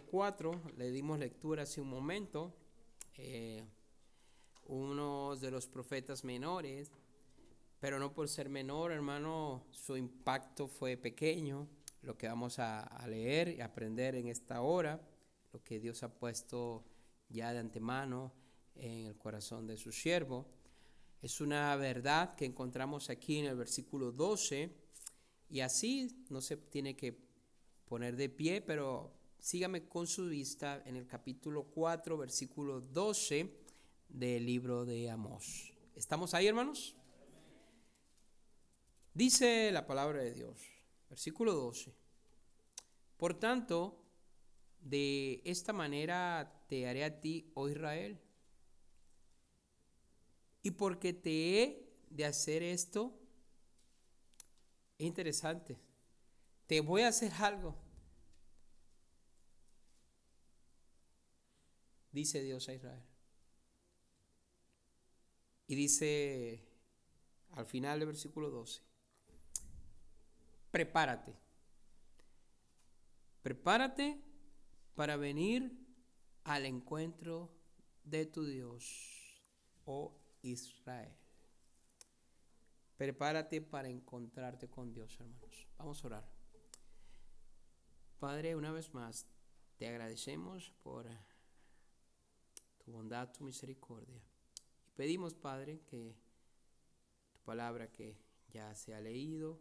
4, le dimos lectura hace un momento, uno de los profetas menores, pero no por ser menor, hermano, su impacto fue pequeño. Lo que vamos a leer y aprender en esta hora, lo que Dios ha puesto ya de antemano en el corazón de su siervo, es una verdad que encontramos aquí en el versículo 12, y así no se tiene que poner de pie, pero sígame con su vista en el capítulo 4, versículo 12 del libro de Amós. ¿Estamos ahí, hermanos? Dice la palabra de Dios, versículo 12. Por tanto, de esta manera te haré a ti, oh Israel. Y porque te he de hacer esto, es interesante. Te voy a hacer algo, dice Dios a Israel. Y dice al final del versículo 12, prepárate. Prepárate para venir al encuentro de tu Dios, oh Israel. Prepárate para encontrarte con Dios, hermanos. Vamos a orar. Padre, una vez más, te agradecemos por tu bondad, tu misericordia. Y pedimos, Padre, que tu palabra que ya se ha leído,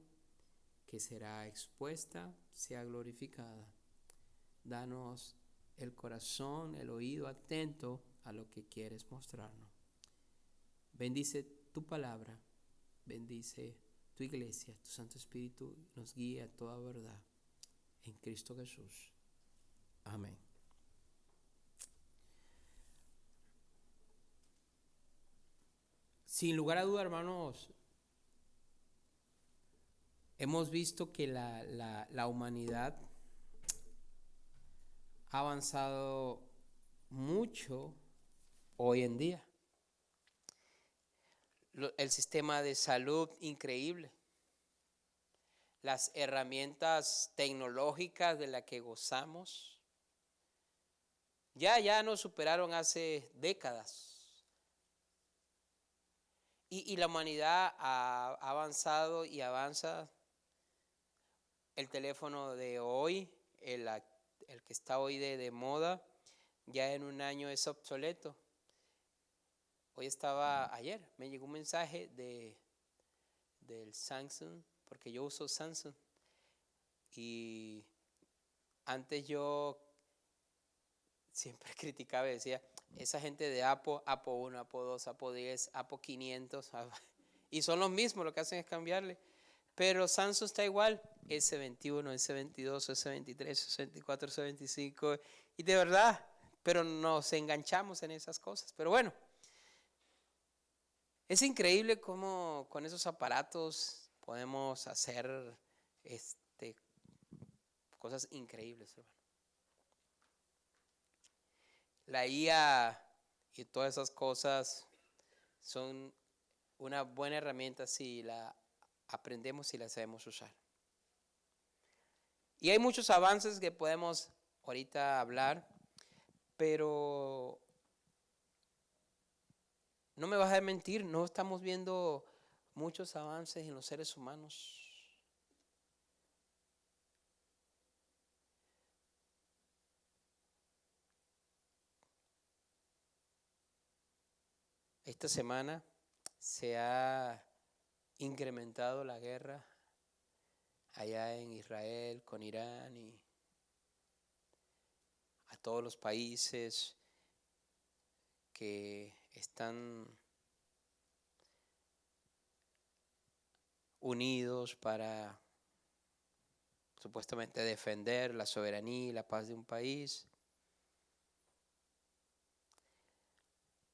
que será expuesta, sea glorificada. Danos el corazón, el oído atento a lo que quieres mostrarnos. Bendice tu palabra, bendice tu iglesia, tu Santo Espíritu nos guía a toda verdad. En Cristo Jesús. Amén. Sin lugar a duda, hermanos, hemos visto que la humanidad ha avanzado mucho hoy en día. El sistema de salud increíble. Las herramientas tecnológicas de las que gozamos ya nos superaron hace décadas. Y la humanidad ha avanzado y avanza. El teléfono de hoy, el que está hoy de moda, ya en un año es obsoleto. Ayer me llegó un mensaje del Samsung, porque yo uso Samsung. Y antes yo siempre criticaba y decía, esa gente de Apple 1, Apple 2, Apple 10, Apple 500, y son los mismos, lo que hacen es cambiarle. Pero Samsung está igual, S21, S22, S23, S24, S25, y de verdad, pero nos enganchamos en esas cosas. Pero bueno, es increíble cómo con esos aparatos podemos hacer cosas increíbles, hermano. La IA y todas esas cosas son una buena herramienta si la aprendemos y la sabemos usar. Y hay muchos avances que podemos ahorita hablar, pero no me vas a mentir, no estamos viendo muchos avances en los seres humanos. Esta semana se ha incrementado la guerra allá en Israel con Irán y a todos los países que están unidos para supuestamente defender la soberanía y la paz de un país.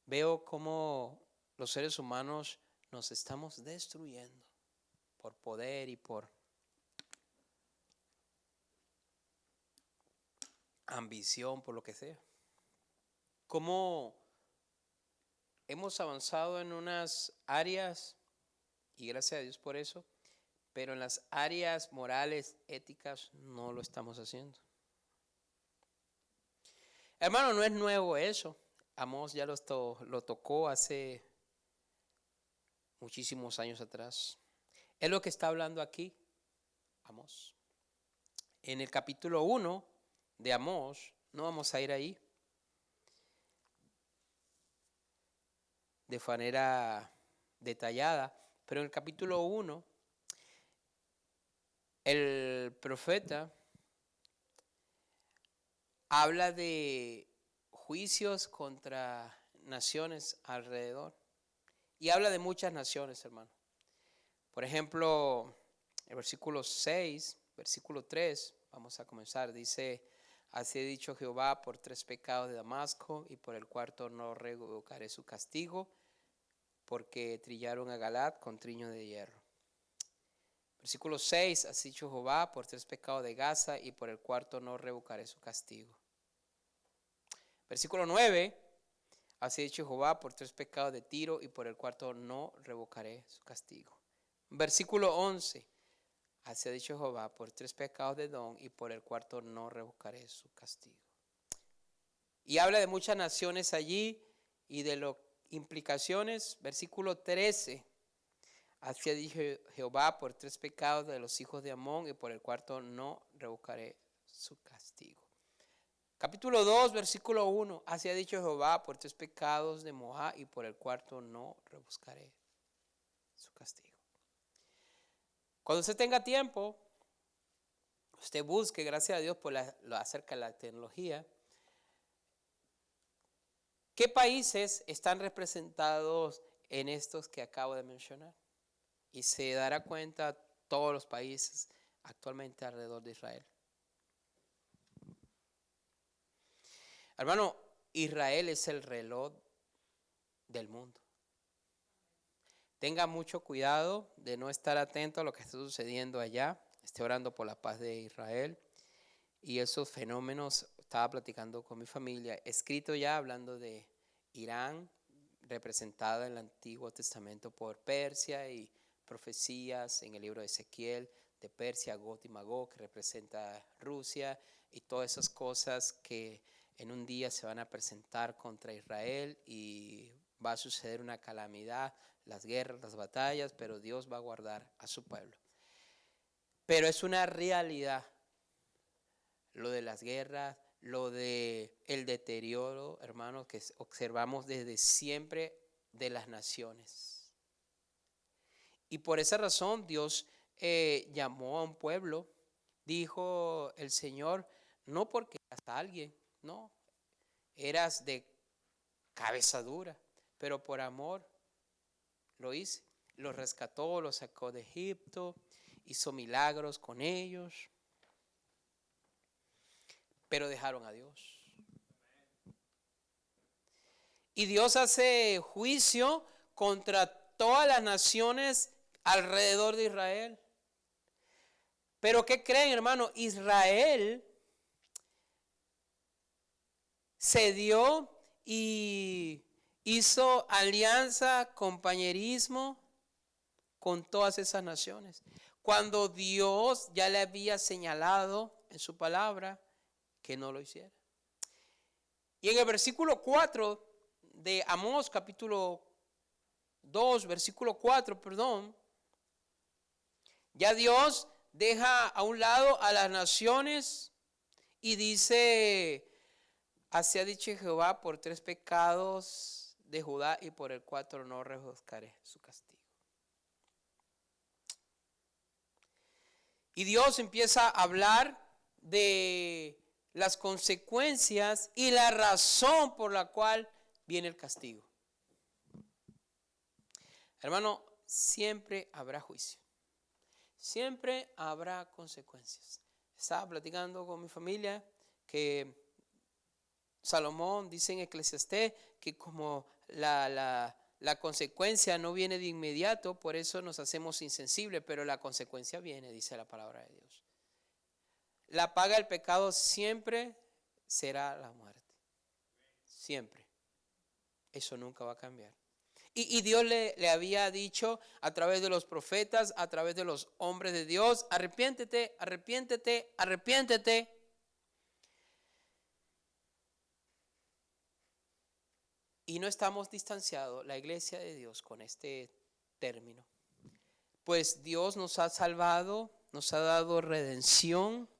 Veo cómo los seres humanos nos estamos destruyendo por poder y por ambición, por lo que sea. Cómo hemos avanzado en unas áreas, y gracias a Dios por eso, pero en las áreas morales, éticas, no lo estamos haciendo. Hermano, no es nuevo eso. Amós ya lo tocó hace muchísimos años atrás. Es lo que está hablando aquí Amós. En el capítulo 1 de Amós, no vamos a ir ahí de manera detallada, pero en el capítulo 1, el profeta habla de juicios contra naciones alrededor y habla de muchas naciones, hermano. Por ejemplo, el versículo 6, versículo 3, vamos a comenzar, dice: así ha dicho Jehová, por 3 pecados de Damasco y por el cuarto no revocaré su castigo, porque trillaron a Galad con triño de hierro. Versículo 6, así ha dicho Jehová, por 3 pecados de Gaza y por el cuarto no revocaré su castigo. Versículo 9, así ha dicho Jehová, por 3 pecados de Tiro y por el cuarto no revocaré su castigo. Versículo 11, así ha dicho Jehová, por 3 pecados de Edom y por el cuarto no revocaré su castigo. Y habla de muchas naciones allí y de las implicaciones. Versículo 13, así ha dicho Jehová, por 3 pecados de los hijos de Amón y por el cuarto no revocaré su castigo. Capítulo 2, versículo 1, así ha dicho Jehová, por 3 pecados de Moab y por el cuarto no revocaré su castigo. Cuando usted tenga tiempo, usted busque, gracias a Dios por lo acerca de la tecnología, ¿qué países están representados en estos que acabo de mencionar? Y se dará cuenta todos los países actualmente alrededor de Israel. Hermano, Israel es el reloj del mundo. Tenga mucho cuidado de no estar atento a lo que está sucediendo allá. Estoy orando por la paz de Israel. Y esos fenómenos, estaba platicando con mi familia, escrito ya hablando de Irán, representada en el Antiguo Testamento por Persia, y profecías en el libro de Ezequiel de Persia, Gog y Magog, que representa Rusia, y todas esas cosas que en un día se van a presentar contra Israel y va a suceder una calamidad, las guerras, las batallas, pero Dios va a guardar a su pueblo. Pero es una realidad lo de las guerras, lo de el deterioro, hermanos, que observamos desde siempre de las naciones. Y por esa razón Dios llamó a un pueblo, dijo el Señor, no porque eras alguien, no, eras de cabeza dura, pero por amor lo hice. Los rescató, los sacó de Egipto, hizo milagros con ellos, pero dejaron a Dios. Y Dios hace juicio contra todas las naciones alrededor de Israel. Pero ¿qué creen, hermano? Israel cedió y hizo alianza, compañerismo con todas esas naciones. Cuando Dios ya le había señalado en su palabra que no lo hiciera. Y en el versículo 4 de Amós, capítulo 2, versículo 4, ya Dios deja a un lado a las naciones y dice: así ha dicho Jehová, por 3 pecados de Judá y por el 4 no revocaré su castigo. Y Dios empieza a hablar de las consecuencias y la razón por la cual viene el castigo. Hermano, siempre habrá juicio. Siempre habrá consecuencias. Estaba platicando con mi familia que Salomón dice en Eclesiastés que como la consecuencia no viene de inmediato, por eso nos hacemos insensibles, pero la consecuencia viene, dice la palabra de Dios. La paga del pecado siempre será la muerte. Siempre. Eso nunca va a cambiar. Y Dios le había dicho a través de los profetas, a través de los hombres de Dios: arrepiéntete, arrepiéntete, arrepiéntete. Y no estamos distanciados, la iglesia de Dios, con este término. Pues Dios nos ha salvado, nos ha dado redención,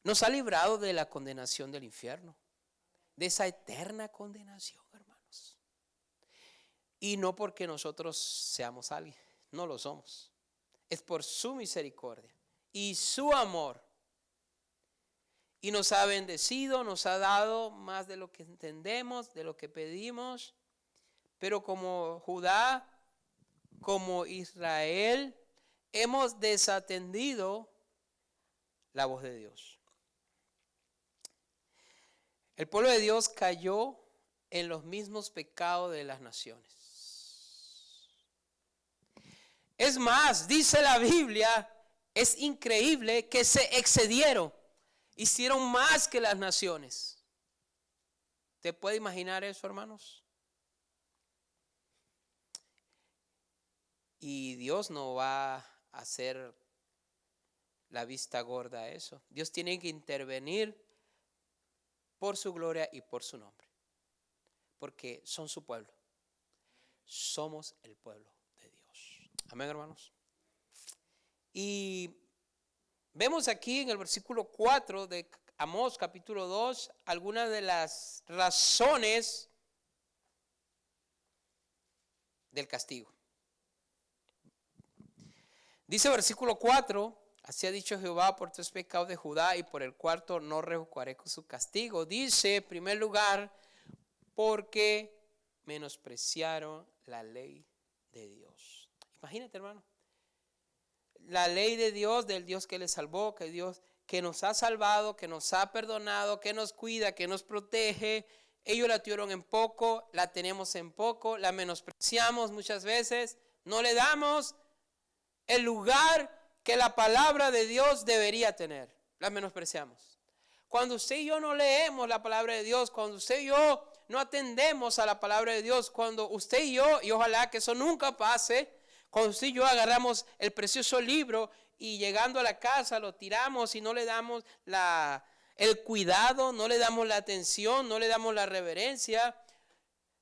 nos ha librado de la condenación del infierno, de esa eterna condenación, hermanos. Y no porque nosotros seamos alguien, no lo somos. Es por su misericordia y su amor. Y nos ha bendecido, nos ha dado más de lo que entendemos, de lo que pedimos. Pero como Judá, como Israel, hemos desatendido la voz de Dios. El pueblo de Dios cayó en los mismos pecados de las naciones. Es más, dice la Biblia, es increíble que se excedieron, hicieron más que las naciones. ¿Te puede imaginar eso, hermanos? Y Dios no va a hacer la vista gorda a eso. Dios tiene que intervenir por su gloria y por su nombre, porque son su pueblo. Somos el pueblo de Dios. Amén, hermanos. Y vemos aquí en el versículo 4 de Amós capítulo 2 algunas de las razones del castigo. Dice versículo 4, así ha dicho Jehová por 3 pecados de Judá y por el cuarto no revocaré con su castigo. Dice, en primer lugar, porque menospreciaron la ley de Dios. Imagínate, hermano, la ley de Dios, del Dios que les salvó, que Dios que nos ha salvado, que nos ha perdonado, que nos cuida, que nos protege. Ellos la tuvieron en poco, la tenemos en poco, la menospreciamos muchas veces, no le damos el lugar que la palabra de Dios debería tener. La menospreciamos. Cuando usted y yo no leemos la palabra de Dios, cuando usted y yo no atendemos a la palabra de Dios, cuando usted y yo, y ojalá que eso nunca pase, cuando usted y yo agarramos el precioso libro y llegando a la casa lo tiramos y no le damos el cuidado, no le damos la atención, no le damos la reverencia,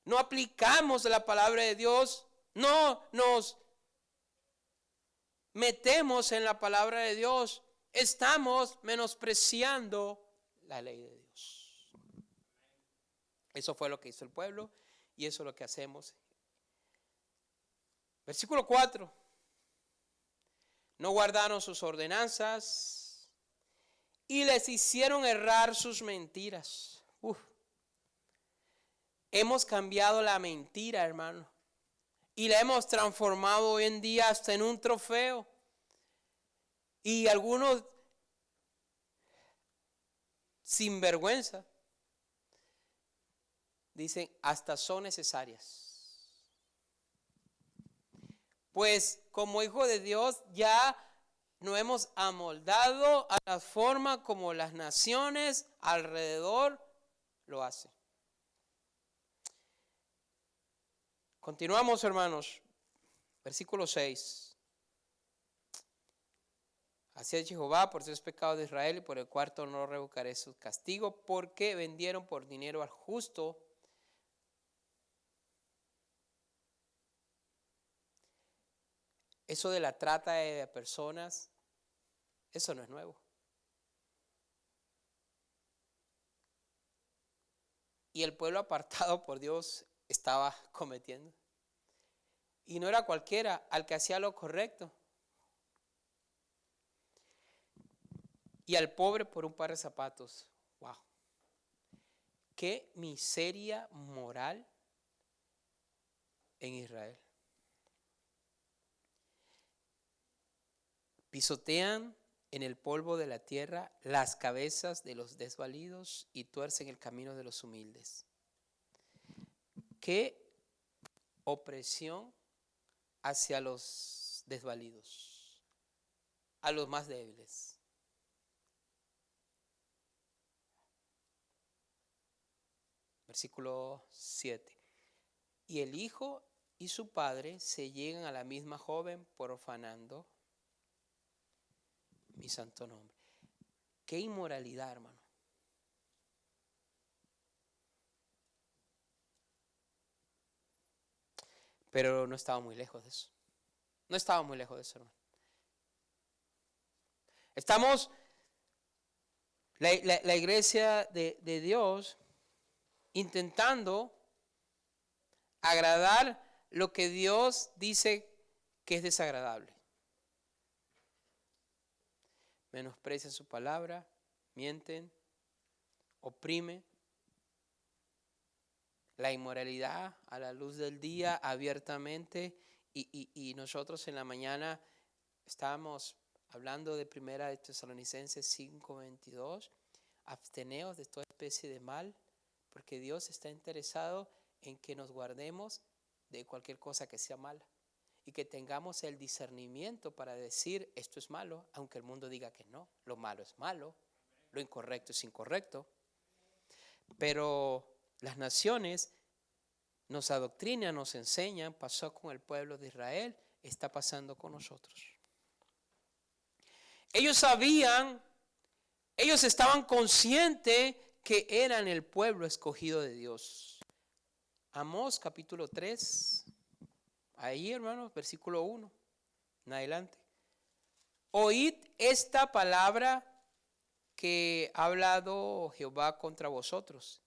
no aplicamos la palabra de Dios, no nos metemos en la palabra de Dios, estamos menospreciando la ley de Dios. Eso fue lo que hizo el pueblo y eso es lo que hacemos. Versículo 4. No guardaron sus ordenanzas y les hicieron errar sus mentiras. Hemos cambiado la mentira, hermano, y la hemos transformado hoy en día hasta en un trofeo. Y algunos sin vergüenza dicen hasta son necesarias. Pues como hijo de Dios ya nos hemos amoldado a la forma como las naciones alrededor lo hacen. Continuamos, hermanos. Versículo 6. Así ha dicho Jehová por 3 pecados de Israel y por el cuarto no revocaré su castigo, porque vendieron por dinero al justo. Eso de la trata de personas, eso no es nuevo. Y el pueblo apartado por Dios estaba cometiendo. Y no era cualquiera, al que hacía lo correcto. Y al pobre por un par de zapatos. Wow. Qué miseria moral en Israel. Pisotean en el polvo de la tierra las cabezas de los desvalidos y tuercen el camino de los humildes. Qué opresión hacia los desvalidos, a los más débiles. Versículo 7. Y el hijo y su padre se llegan a la misma joven profanando mi santo nombre. Qué inmoralidad, hermano. Pero no estaba muy lejos de eso. No estaba muy lejos de eso, hermano. Estamos, la iglesia de Dios, intentando agradar lo que Dios dice que es desagradable. Menosprecian su palabra, mienten, oprimen. La inmoralidad a la luz del día abiertamente, y nosotros en la mañana estábamos hablando de Primera de Tesalonicenses 5:22, absteneos de toda especie de mal, porque Dios está interesado en que nos guardemos de cualquier cosa que sea mala y que tengamos el discernimiento para decir esto es malo, aunque el mundo diga que no, lo malo es malo, lo incorrecto es incorrecto. Pero las naciones nos adoctrinan, nos enseñan, pasó con el pueblo de Israel, está pasando con nosotros. Ellos sabían, ellos estaban conscientes que eran el pueblo escogido de Dios. Amós capítulo 3, ahí hermanos, versículo 1, en adelante. Oíd esta palabra que ha hablado Jehová contra vosotros.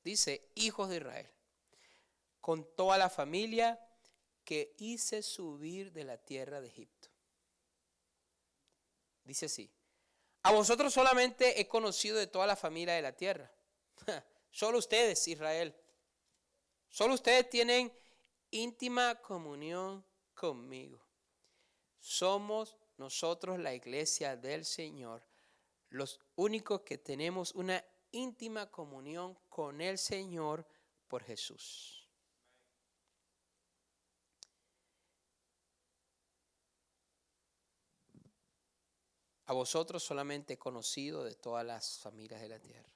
Dice, hijos de Israel, con toda la familia que hice subir de la tierra de Egipto. Dice así, a vosotros solamente he conocido de toda la familia de la tierra. Solo ustedes, Israel. Solo ustedes tienen íntima comunión conmigo. Somos nosotros la iglesia del Señor, los únicos que tenemos una íntima comunión con el Señor por Jesús. A vosotros solamente he conocido de todas las familias de la tierra.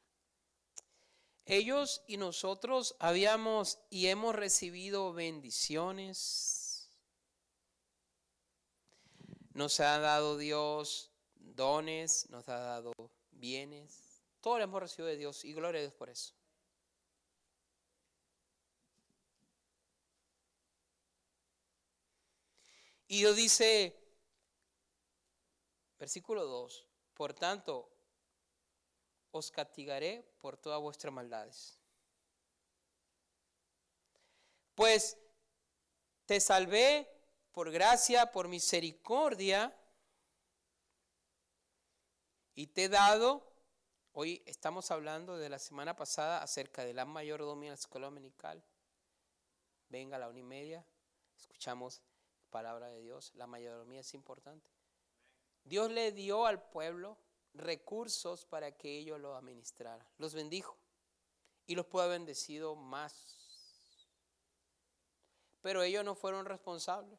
Ellos y nosotros habíamos y hemos recibido bendiciones. Nos ha dado Dios dones, nos ha dado bienes. Todo lo hemos recibido de Dios y gloria a Dios por eso. Y Dios dice, versículo 2, por tanto, os castigaré por todas vuestras maldades. Pues te salvé por gracia, por misericordia, y te he dado, hoy estamos hablando de la semana pasada acerca de la mayordomía en la escuela dominical. Venga a la 1:30, escuchamos palabra de Dios, la mayordomía es importante. Dios le dio al pueblo recursos para que ellos lo administraran. Los bendijo y los pudo haber bendecido más. Pero ellos no fueron responsables.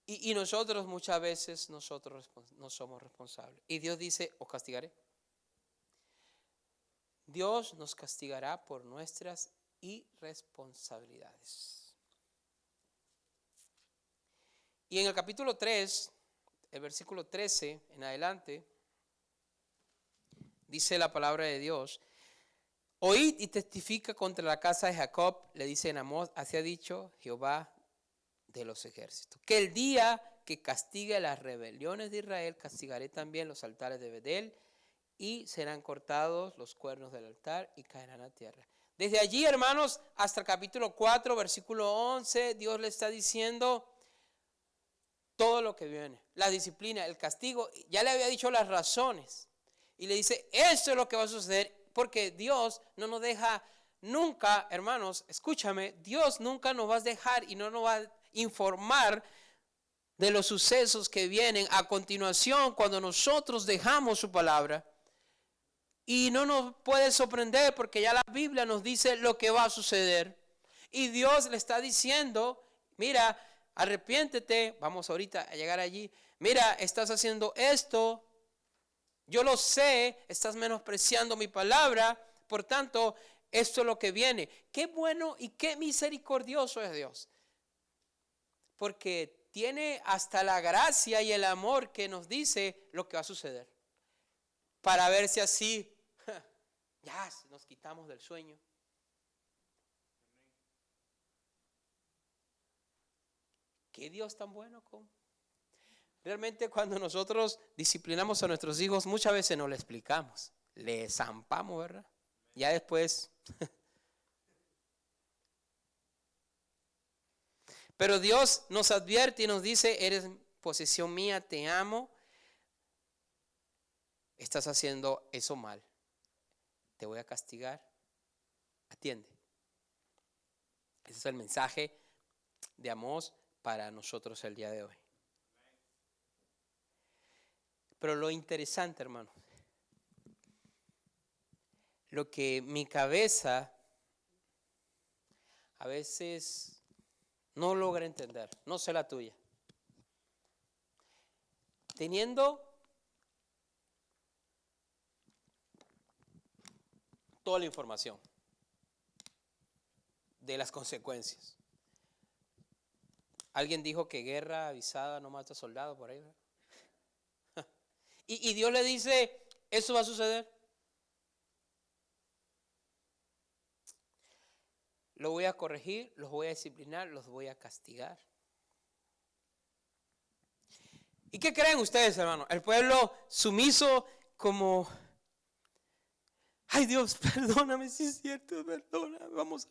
Y nosotros muchas veces no somos responsables. Y Dios dice, os castigaré. Dios nos castigará por nuestras irresponsabilidades. Y en el capítulo 3, el versículo 13 en adelante, dice la palabra de Dios, oíd y testifica contra la casa de Jacob, le dice en Amós, así ha dicho Jehová de los ejércitos, que el día que castigue las rebeliones de Israel, castigaré también los altares de Bedel, y serán cortados los cuernos del altar y caerán a tierra. Desde allí, hermanos, hasta el capítulo 4, versículo 11, Dios le está diciendo todo lo que viene, la disciplina, el castigo. Ya le había dicho las razones y le dice, esto es lo que va a suceder, porque Dios no nos deja nunca, hermanos, escúchame, Dios nunca nos va a dejar y no nos va a informar de los sucesos que vienen a continuación cuando nosotros dejamos su palabra. Y no nos puede sorprender porque ya la Biblia nos dice lo que va a suceder. Y Dios le está diciendo, mira, arrepiéntete, vamos ahorita a llegar allí. Mira, estás haciendo esto, yo lo sé, estás menospreciando mi palabra, por tanto, esto es lo que viene. Qué bueno y qué misericordioso es Dios. Porque tiene hasta la gracia y el amor que nos dice lo que va a suceder. Para ver si así ya nos quitamos del sueño. ¿Qué Dios tan bueno como? Realmente cuando nosotros disciplinamos a nuestros hijos, muchas veces no le explicamos, le zampamos, ¿verdad? Ya después. Pero Dios nos advierte y nos dice, eres posesión mía, te amo, estás haciendo eso mal, te voy a castigar, atiende. Ese es el mensaje de Amós para nosotros el día de hoy. Pero lo interesante, hermano, lo que mi cabeza a veces no logra entender, no sé la tuya. Teniendo toda la información de las consecuencias. Alguien dijo que guerra avisada no mata soldados por ahí, ¿verdad? Y Dios le dice, eso va a suceder. Lo voy a corregir, los voy a disciplinar, los voy a castigar. ¿Y qué creen ustedes, hermano? El pueblo sumiso como, ay Dios, perdóname, si es cierto, perdóname, vamos.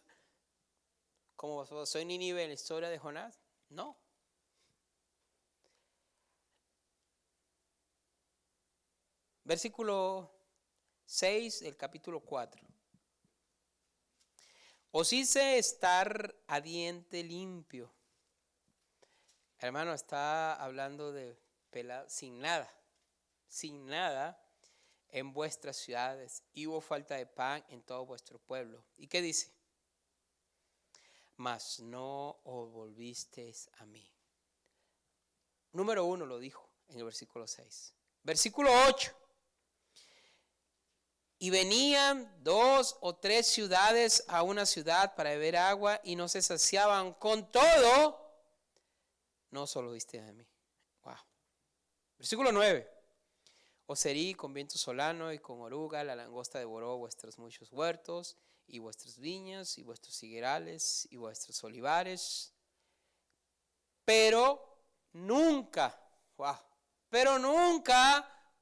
¿Cómo soy Nínive en la historia de Jonás? No. Versículo 6 del capítulo 4. Os hice estar a diente limpio. Hermano, está hablando de pelado, sin nada en vuestras ciudades. Y hubo falta de pan en todo vuestro pueblo. ¿Y qué dice? Mas no os volvisteis a mí. Número 1 lo dijo en el versículo 6. Versículo 8. Y venían 2 o 3 ciudades a una ciudad para beber agua y no se saciaban. Con todo, no solo viste de mí. Wow. Versículo 9. Os herí con viento solano y con oruga, la langosta devoró vuestros muchos huertos y vuestras viñas y vuestros higuerales y vuestros olivares. Pero nunca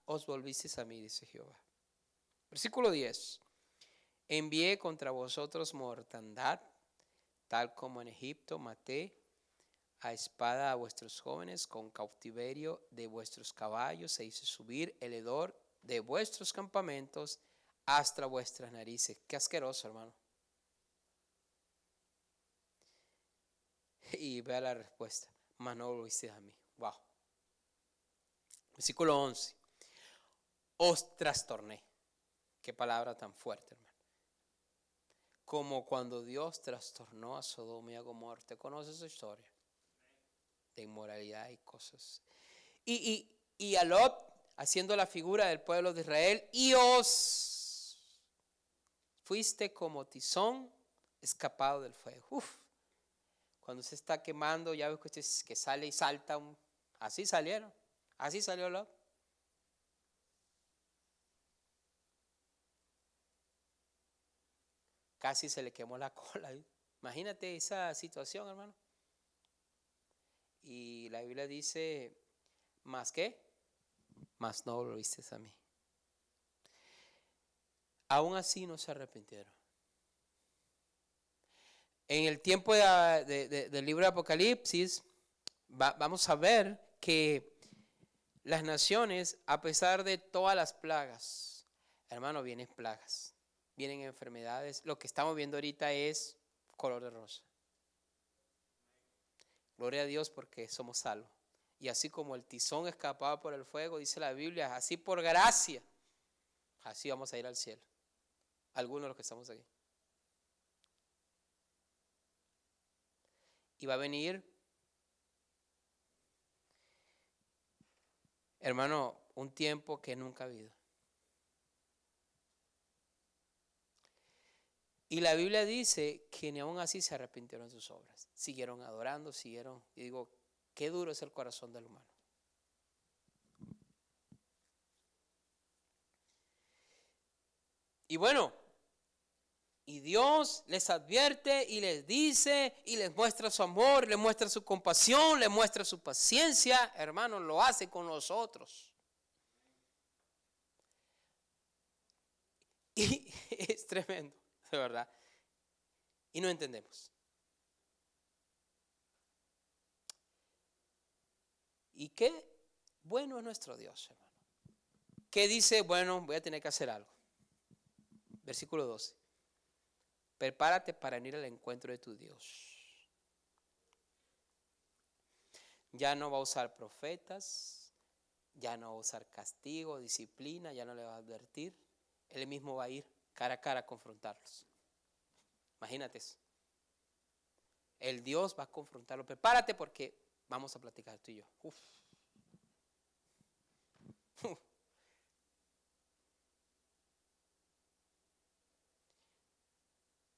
os volvisteis a mí, dice Jehová. Versículo 10. Envié contra vosotros mortandad, tal como en Egipto maté a espada a vuestros jóvenes, con cautiverio de vuestros caballos e hice subir el hedor de vuestros campamentos hasta vuestras narices. Qué asqueroso, hermano. Y vea la respuesta. Mas no volvisteis a mí. Wow. Versículo 11. Os trastorné. Qué palabra tan fuerte, hermano. Como cuando Dios trastornó a Sodoma y a Gomorra. ¿Usted conoce esa historia? De inmoralidad y cosas. Y a Lot haciendo la figura del pueblo de Israel. Y os fuiste como tizón escapado del fuego. Uf. Cuando se está quemando, ya ves que sale y salta. Así salieron. Así salió Lot. Casi se le quemó la cola. Imagínate esa situación, hermano. Y la Biblia dice, ¿más qué? Mas no lo viste a mí. Aún así no se arrepintieron. En el tiempo del libro de Apocalipsis, vamos a ver que las naciones, a pesar de todas las plagas, hermano, vienen plagas, vienen enfermedades. Lo que estamos viendo ahorita es color de rosa. Gloria a Dios porque somos salvos. Y así como el tizón escapaba por el fuego, dice la Biblia, así por gracia, así vamos a ir al cielo. Algunos de los que estamos aquí. Y va a venir, hermano, un tiempo que nunca ha habido. Y la Biblia dice que ni aún así se arrepintieron de sus obras. Siguieron adorando, siguieron. Y digo, qué duro es el corazón del humano. Y bueno, Y Dios les advierte y les dice y les muestra su amor, les muestra su compasión, les muestra su paciencia. Hermanos, lo hace con nosotros. Y es tremendo, de verdad. Y no entendemos. Y qué bueno es nuestro Dios, hermano. Que dice, bueno, voy a tener que hacer algo. Versículo 12. Prepárate para ir al encuentro de tu Dios. Ya no va a usar profetas, ya no va a usar castigo, disciplina, ya no le va a advertir. Él mismo va a ir cara a cara a confrontarlos. Imagínate eso. El Dios va a confrontarlo. Prepárate porque vamos a platicar tú y yo. Uf.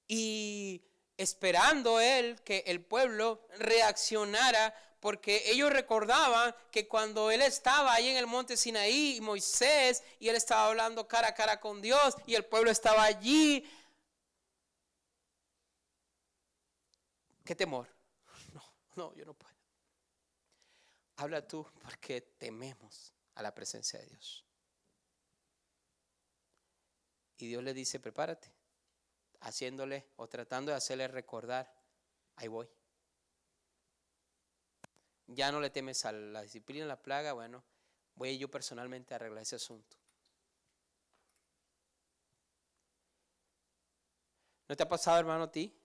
Y esperando él que el pueblo reaccionara, porque ellos recordaban que cuando él estaba ahí en el monte Sinaí, y Moisés, y él estaba hablando cara a cara con Dios, y el pueblo estaba allí. ¿Qué temor? No, yo no puedo. Habla tú, porque tememos a la presencia de Dios. Y Dios le dice, prepárate, haciéndole o tratando de hacerle recordar, ahí voy. Ya no le temes a la disciplina, a la plaga, bueno, voy yo personalmente a arreglar ese asunto. ¿No te ha pasado, hermano, a ti?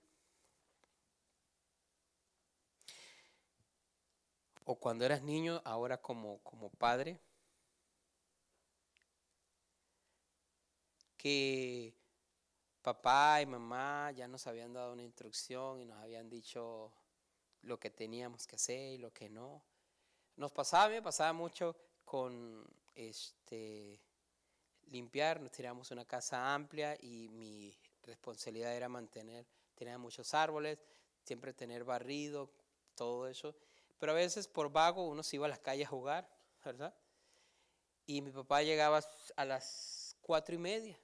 O cuando eras niño, ahora como padre, que papá y mamá ya nos habían dado una instrucción y nos habían dicho lo que teníamos que hacer y lo que no. Me pasaba mucho con limpiar. Nos teníamos una casa amplia y mi responsabilidad era tenía muchos árboles, siempre tener barrido, todo eso. Pero a veces por vago uno se iba a las calles a jugar, ¿verdad? Y mi papá llegaba a las 4:30.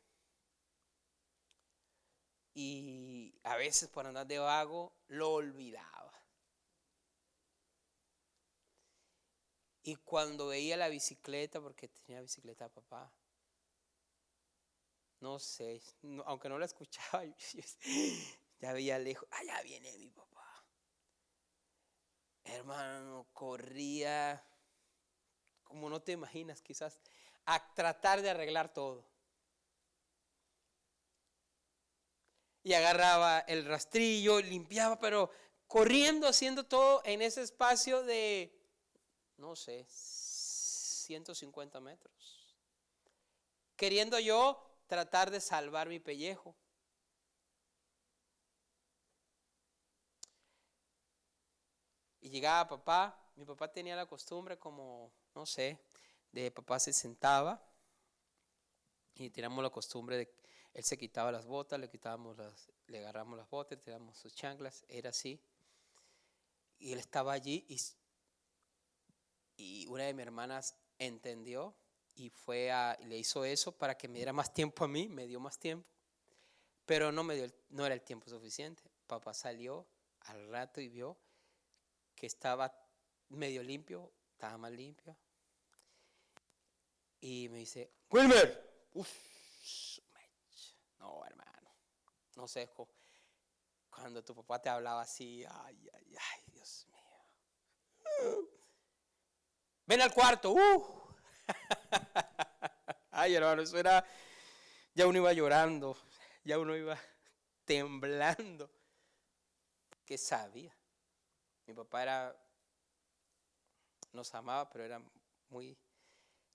Y a veces por andar de vago lo olvidaba. Y cuando veía la bicicleta, porque tenía bicicleta papá, no sé, aunque no la escuchaba, ya veía lejos, allá viene mi papá. Hermano, corría, como no te imaginas, quizás, a tratar de arreglar todo. Y agarraba el rastrillo, limpiaba, pero corriendo, haciendo todo en ese espacio de, no sé, 150 metros. Queriendo yo tratar de salvar mi pellejo. Y llegaba papá, mi papá tenía la costumbre como, no sé, de papá se sentaba y teníamos la costumbre de, él se quitaba las botas, le agarramos las botas, le tiramos sus chanclas, era así. Y él estaba allí y una de mis hermanas entendió y le hizo eso para que me diera más tiempo a mí, me dio más tiempo, pero no era el tiempo suficiente. Papá salió al rato y vio que estaba medio limpio, estaba más limpio. Y me dice, Wilmer, no, hermano, no sé, cuando tu papá te hablaba así, ay, Dios mío. Ven al cuarto, Ay, hermano, eso era, ya uno iba llorando, ya uno iba temblando. ¿Qué sabía? Mi papá nos amaba, pero era muy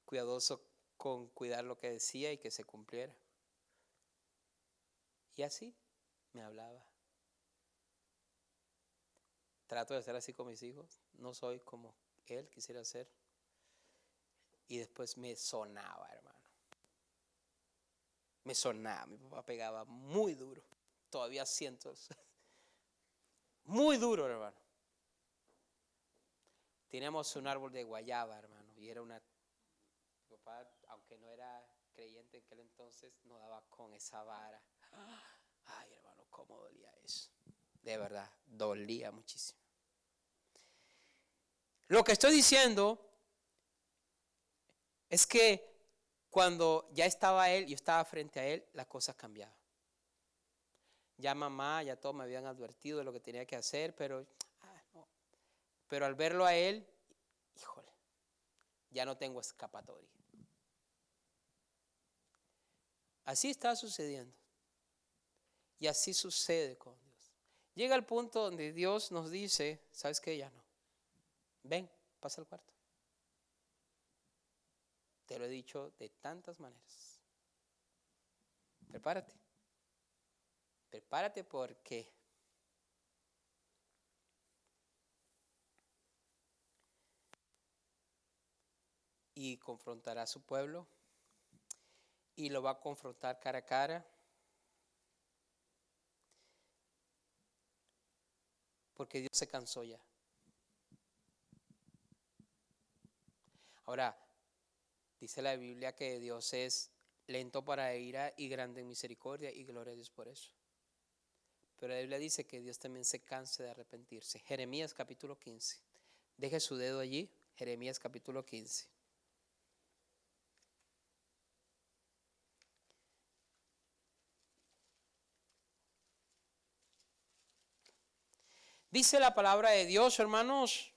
cuidadoso con cuidar lo que decía y que se cumpliera. Y así me hablaba. Trato de ser así con mis hijos. No soy como él quisiera ser. Y después me sonaba, hermano. Me sonaba. Mi papá pegaba muy duro. Todavía siento eso. Muy duro, hermano. Teníamos un árbol de guayaba, hermano. Y era mi papá, aunque no era creyente en aquel entonces, nos daba con esa vara. Ay, cómo dolía eso. De verdad, dolía muchísimo. Lo que estoy diciendo es que cuando ya estaba él, yo estaba frente a él, las cosas cambiaban. Ya mamá, ya todos me habían advertido de lo que tenía que hacer, pero no. Pero al verlo a él, híjole, ya no tengo escapatoria. Así está sucediendo. Y así sucede con Dios. Llega el punto donde Dios nos dice, ¿sabes qué? Ya no. Ven, pasa al cuarto. Te lo he dicho de tantas maneras. Prepárate. Prepárate porque y confrontará a su pueblo y lo va a confrontar cara a cara. Porque Dios se cansó ya. Ahora, dice la Biblia que Dios es lento para ira y grande en misericordia y gloria a Dios por eso. Pero la Biblia dice que Dios también se cansa de arrepentirse. Jeremías capítulo 15. Deje su dedo allí. Jeremías capítulo 15. Dice la palabra de Dios, hermanos,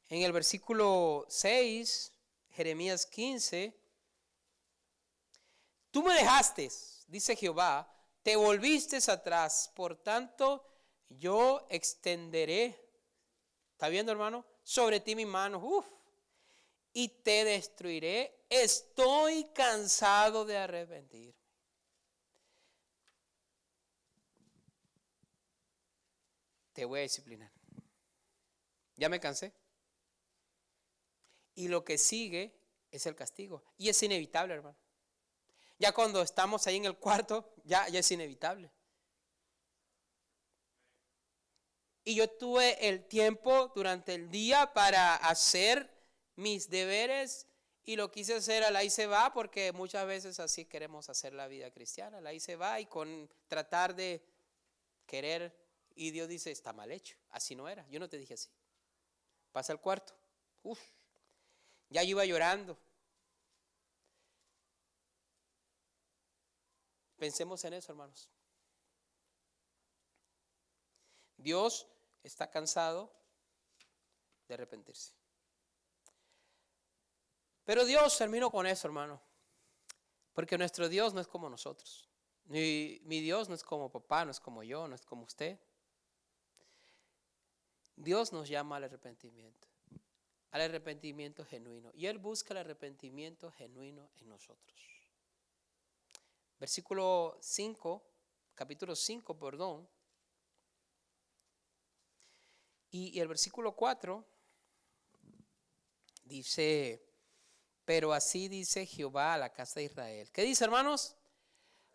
en el versículo 6, Jeremías 15. Tú me dejaste, dice Jehová, te volviste atrás, por tanto yo extenderé, ¿está viendo, hermano? Sobre ti mi mano, y te destruiré. Estoy cansado de arrepentirme. Te voy a disciplinar. Ya me cansé. Y lo que sigue es el castigo. Y es inevitable, hermano. Ya cuando estamos ahí en el cuarto, ya es inevitable. Y yo tuve el tiempo durante el día para hacer mis deberes y lo quise hacer al ahí se va, porque muchas veces así queremos hacer la vida cristiana. Al ahí se va y con tratar de querer, y Dios dice, está mal hecho, así no era, yo no te dije así. Pasa al cuarto. Ya yo iba llorando. Pensemos en eso, hermanos. Dios está cansado de arrepentirse. Pero Dios, termino con eso, hermano, porque nuestro Dios no es como nosotros. Mi Dios no es como papá, no es como yo, no es como usted. Dios nos llama al arrepentimiento genuino, y Él busca el arrepentimiento genuino en nosotros. Versículo 5, capítulo 5, perdón. Y el versículo 4 dice, pero así dice Jehová a la casa de Israel. ¿Qué dice, hermanos?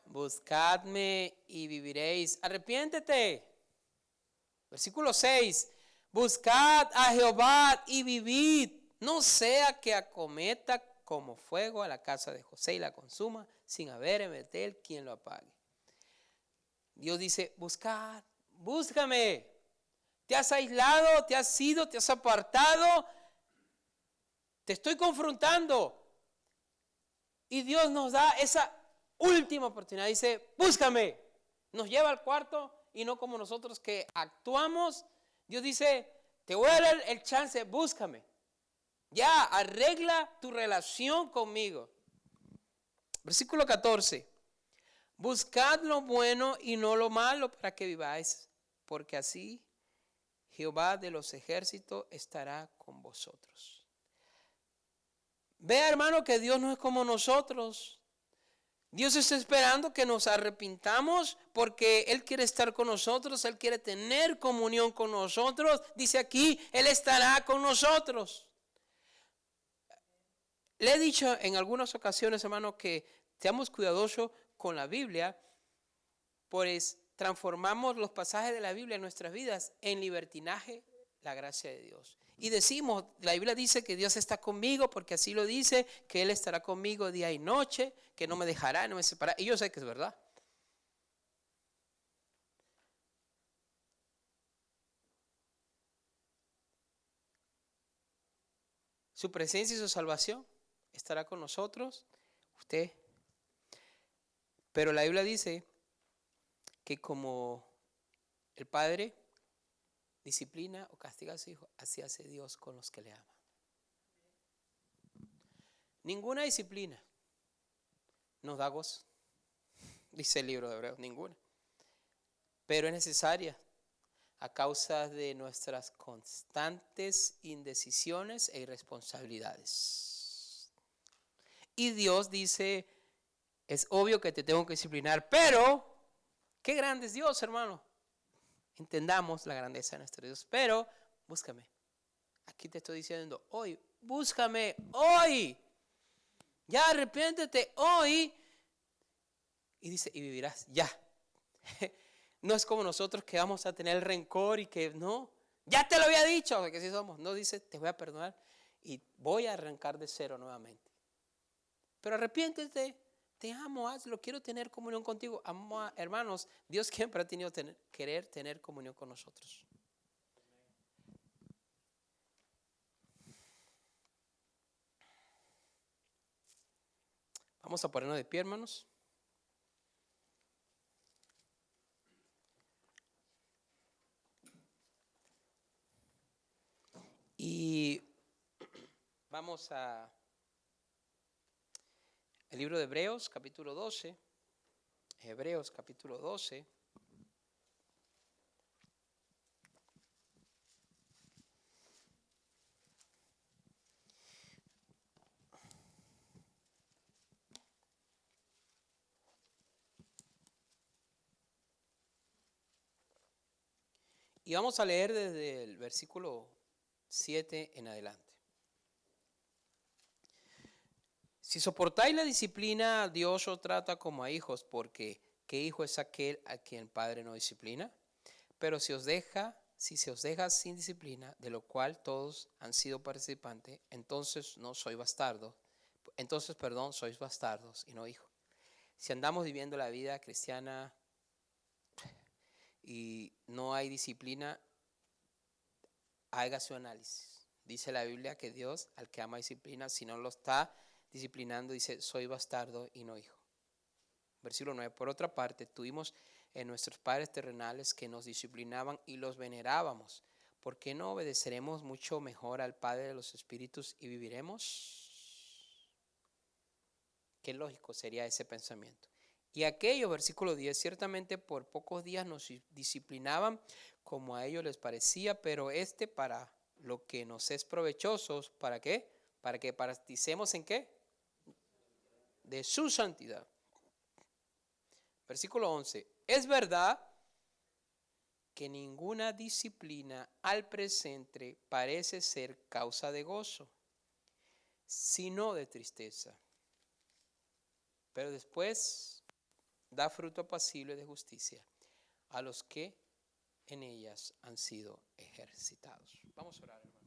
Buscadme y viviréis. Arrepiéntete. Versículo 6, buscad a Jehová y vivid. No sea que acometa como fuego a la casa de José y la consuma sin haber en Betel quien lo apague. Dios dice, buscad, búscame. Te has aislado, te has ido, te has apartado. Te estoy confrontando. Y Dios nos da esa última oportunidad. Dice, búscame. Nos lleva al cuarto y no como nosotros que actuamos. Dios dice, te voy a dar el chance, búscame. Ya, arregla tu relación conmigo. Versículo 14. Buscad lo bueno y no lo malo para que viváis, porque así Jehová de los ejércitos estará con vosotros. Vea, hermano, que Dios no es como nosotros. Dios está esperando que nos arrepintamos porque Él quiere estar con nosotros, Él quiere tener comunión con nosotros. Dice aquí, Él estará con nosotros. Le he dicho en algunas ocasiones, hermano, que seamos cuidadosos con la Biblia, pues transformamos los pasajes de la Biblia en nuestras vidas en libertinaje, la gracia de Dios. Y decimos, la Biblia dice que Dios está conmigo porque así lo dice, que Él estará conmigo día y noche, que no me dejará, no me separará. Y yo sé que es verdad. Su presencia y su salvación estará con nosotros, usted. Pero la Biblia dice que como el Padre disciplina o castiga a su Hijo, así hace Dios con los que le aman. Ninguna disciplina nos da gozo, dice el libro de Hebreos, ninguna. Pero es necesaria a causa de nuestras constantes indecisiones e irresponsabilidades. Y Dios dice, es obvio que te tengo que disciplinar, pero qué grande es Dios, hermano. Entendamos la grandeza de nuestro Dios, pero búscame. Aquí te estoy diciendo hoy, búscame hoy. Ya arrepiéntete hoy. Y dice, y vivirás ya. No es como nosotros que vamos a tener rencor y que no. Ya te lo había dicho, que sí somos. No, dice, te voy a perdonar y voy a arrancar de cero nuevamente. Pero arrepiéntete, te amo, hazlo, quiero tener comunión contigo. Hermanos, Dios siempre ha tenido querer tener comunión con nosotros. Vamos a ponernos de pie, hermanos. Y vamos a el libro de Hebreos, capítulo 12. Hebreos, capítulo 12. Y vamos a leer desde el versículo 7 en adelante. Si soportáis la disciplina, Dios os trata como a hijos, porque ¿qué hijo es aquel a quien el Padre no disciplina? Pero si se os deja sin disciplina, de lo cual todos han sido participantes, entonces sois bastardos y no hijos. Si andamos viviendo la vida cristiana y no hay disciplina, haga su análisis. Dice la Biblia que Dios, al que ama disciplina, si no lo está disciplinando, dice, soy bastardo y no hijo. Versículo 9. Por otra parte, tuvimos en nuestros padres terrenales que nos disciplinaban y los venerábamos. ¿Por qué no obedeceremos mucho mejor al Padre de los Espíritus y viviremos? Qué lógico sería ese pensamiento. Y aquello, versículo 10, ciertamente por pocos días nos disciplinaban como a ellos les parecía, pero para lo que nos es provechoso, ¿para qué? Para que participemos ¿en qué? De su santidad. Versículo 11. Es verdad que ninguna disciplina al presente parece ser causa de gozo, sino de tristeza. Pero después da fruto apacible de justicia a los que en ellas han sido ejercitados. Vamos a orar, hermano.